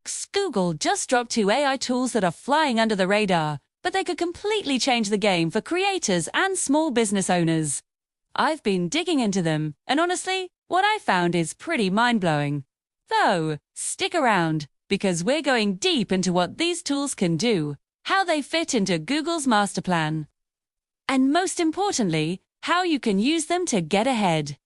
tasks, Google just dropped 2 AI tools that are flying under the radar, but they could completely change the game for creators and small business owners. I've been digging into them, and honestly, what I found is pretty mind-blowing. Though, stick around, because we're going deep into what these tools can do, how they fit into Google's master plan, and most importantly, how you can use them to get ahead.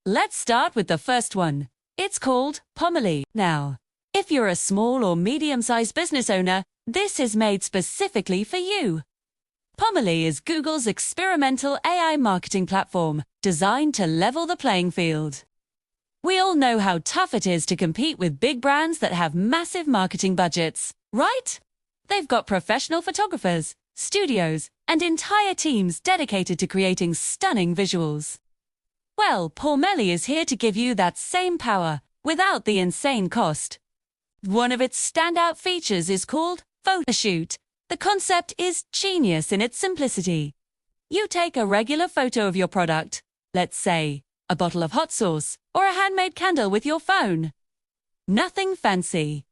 Let's start with the first one. It's called Pomely. Now, if you're a small or medium-sized business owner, this is made specifically for you. Pomely is Google's experimental AI marketing platform designed to level the playing field. We all know how tough it is to compete with big brands that have massive marketing budgets, right? They've got professional photographers, studios, and entire teams dedicated to creating stunning visuals. Well, Pomely is here to give you that same power without the insane cost. One of its standout features is called Photoshoot. The concept is genius in its simplicity. You take a regular photo of your product, let's say a bottle of hot sauce or a handmade candle with your phone. Nothing fancy.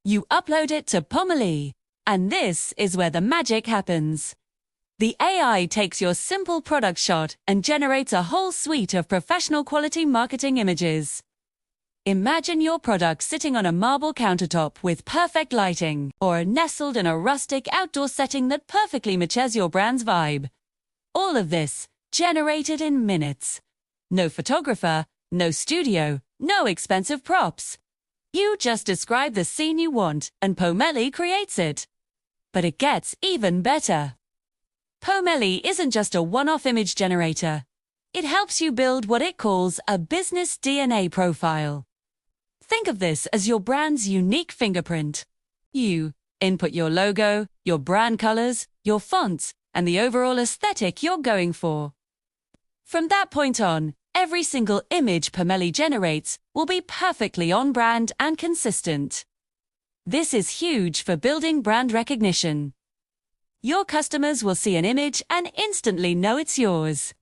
You upload it to Pomely, and this is where the magic happens. The AI takes your simple product shot and generates a whole suite of professional quality marketing images. Imagine your product sitting on a marble countertop with perfect lighting, or nestled in a rustic outdoor setting that perfectly matches your brand's vibe. All of this generated in minutes. No photographer, no studio, no expensive props. You just describe the scene you want, and Pomely creates it. But it gets even better. Pomely isn't just a one-off image generator. It helps you build what it calls a business DNA profile. Think of this as your brand's unique fingerprint. You input your logo, your brand colors, your fonts, and the overall aesthetic you're going for. From that point on, every single image Pomely generates will be perfectly on brand and consistent. This is huge for building brand recognition. Your customers will see an image and instantly know it's yours.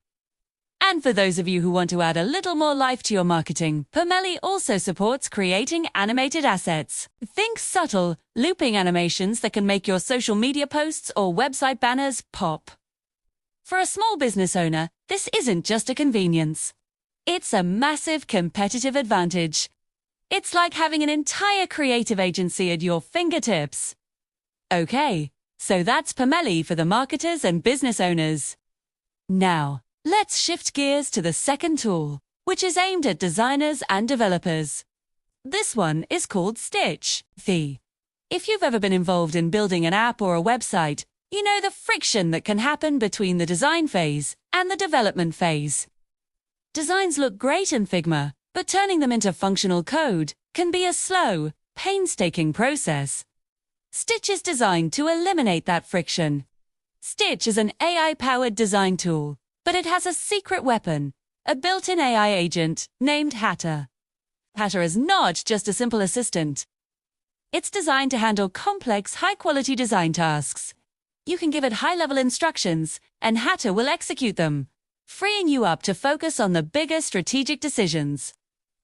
And for those of you who want to add a little more life to your marketing, Pomely also supports creating animated assets. Think subtle, looping animations that can make your social media posts or website banners pop. For a small business owner, this isn't just a convenience. It's a massive competitive advantage. It's like having an entire creative agency at your fingertips. Okay, so that's Pomely for the marketers and business owners. Now, let's shift gears to the second tool, which is aimed at designers and developers. This one is called Stitch. If you've ever been involved in building an app or a website, you know the friction that can happen between the design phase and the development phase. Designs look great in Figma, but turning them into functional code can be a slow, painstaking process. Stitch is designed to eliminate that friction. Stitch is an AI-powered design tool, but it has a secret weapon, a built-in AI agent named Hatter. Hatter is not just a simple assistant. It's designed to handle complex, high-quality design tasks. You can give it high-level instructions, and Hatter will execute them, freeing you up to focus on the bigger strategic decisions.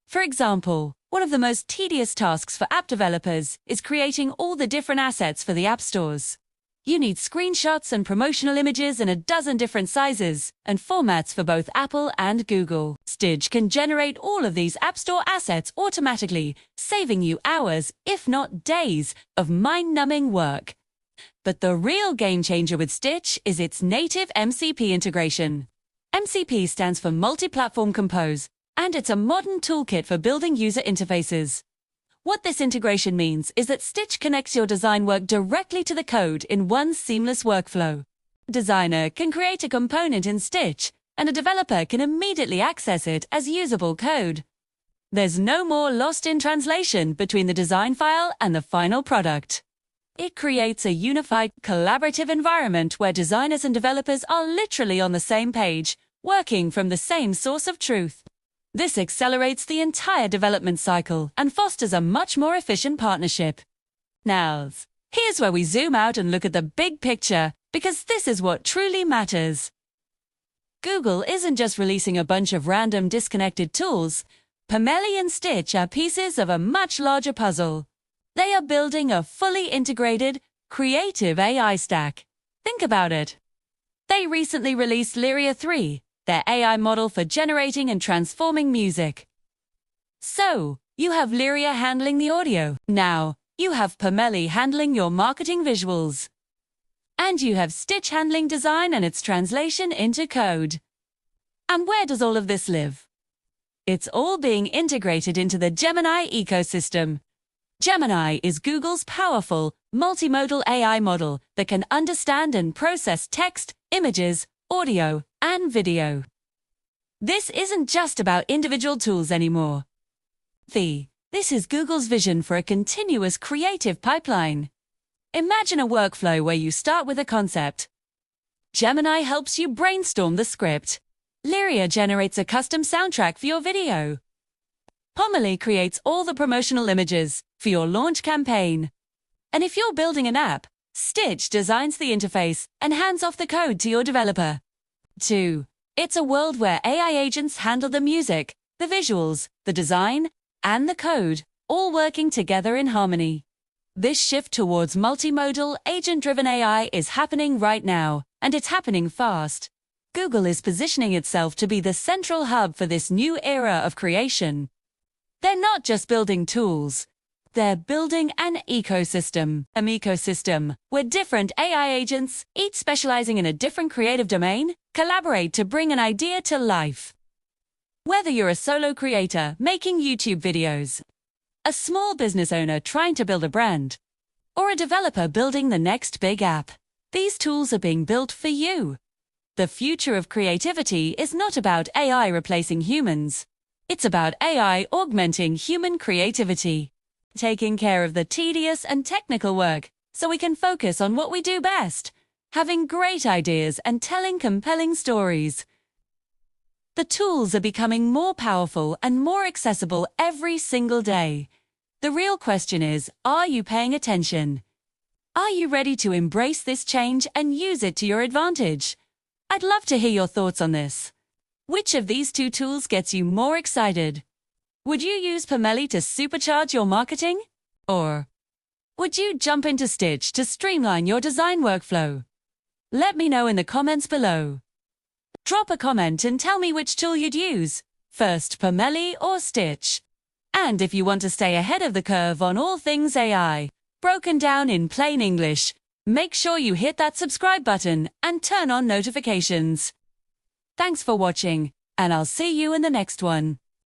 For example, one of the most tedious tasks for app developers is creating all the different assets for the app stores. You need screenshots and promotional images in a dozen different sizes and formats for both Apple and Google. Stitch can generate all of these App Store assets automatically, saving you hours, if not days, of mind-numbing work. But the real game changer with Stitch is its native MCP integration. MCP stands for Multi-Platform Compose, and it's a modern toolkit for building user interfaces. What this integration means is that Stitch connects your design work directly to the code in one seamless workflow. A designer can create a component in Stitch, and a developer can immediately access it as usable code. There's no more lost in translation between the design file and the final product. It creates a unified, collaborative environment where designers and developers are literally on the same page, working from the same source of truth. This accelerates the entire development cycle and fosters a much more efficient partnership. Now, here's where we zoom out and look at the big picture, because this is what truly matters. Google isn't just releasing a bunch of random disconnected tools. Pomely and Stitch are pieces of a much larger puzzle. They are building a fully integrated, creative AI stack. Think about it. They recently released Lyria 3, their AI model for generating and transforming music. So, you have Lyria handling the audio. Now, you have Pomeli handling your marketing visuals. And you have Stitch handling design and its translation into code. And where does all of this live? It's all being integrated into the Gemini ecosystem. Gemini is Google's powerful, multimodal AI model that can understand and process text, images, audio, and video. This isn't just about individual tools anymore. This is Google's vision for a continuous creative pipeline. Imagine a workflow where you start with a concept. Gemini helps you brainstorm the script. Lyria generates a custom soundtrack for your video. Pomeli creates all the promotional images for your launch campaign. And if you're building an app, Stitch designs the interface and hands off the code to your developer. 2. It's a world where AI agents handle the music, the visuals, the design, and the code, all working together in harmony. This shift towards multimodal, agent-driven AI is happening right now, and it's happening fast. Google is positioning itself to be the central hub for this new era of creation. They're not just building tools. They're building an ecosystem where different AI agents, each specializing in a different creative domain, collaborate to bring an idea to life. Whether you're a solo creator making YouTube videos, a small business owner trying to build a brand, or a developer building the next big app, these tools are being built for you. The future of creativity is not about AI replacing humans. It's about AI augmenting human creativity, taking care of the tedious and technical work so we can focus on what we do best, having great ideas and telling compelling stories. The tools are becoming more powerful and more accessible every single day. The real question is, are you paying attention? Are you ready to embrace this change and use it to your advantage? I'd love to hear your thoughts on this. Which of these two tools gets you more excited? Would you use Pomeli to supercharge your marketing? Or would you jump into Stitch to streamline your design workflow? Let me know in the comments below. Drop a comment and tell me which tool you'd use, first Pomeli or Stitch. And if you want to stay ahead of the curve on all things AI, broken down in plain English, make sure you hit that subscribe button and turn on notifications. Thanks for watching, and I'll see you in the next one.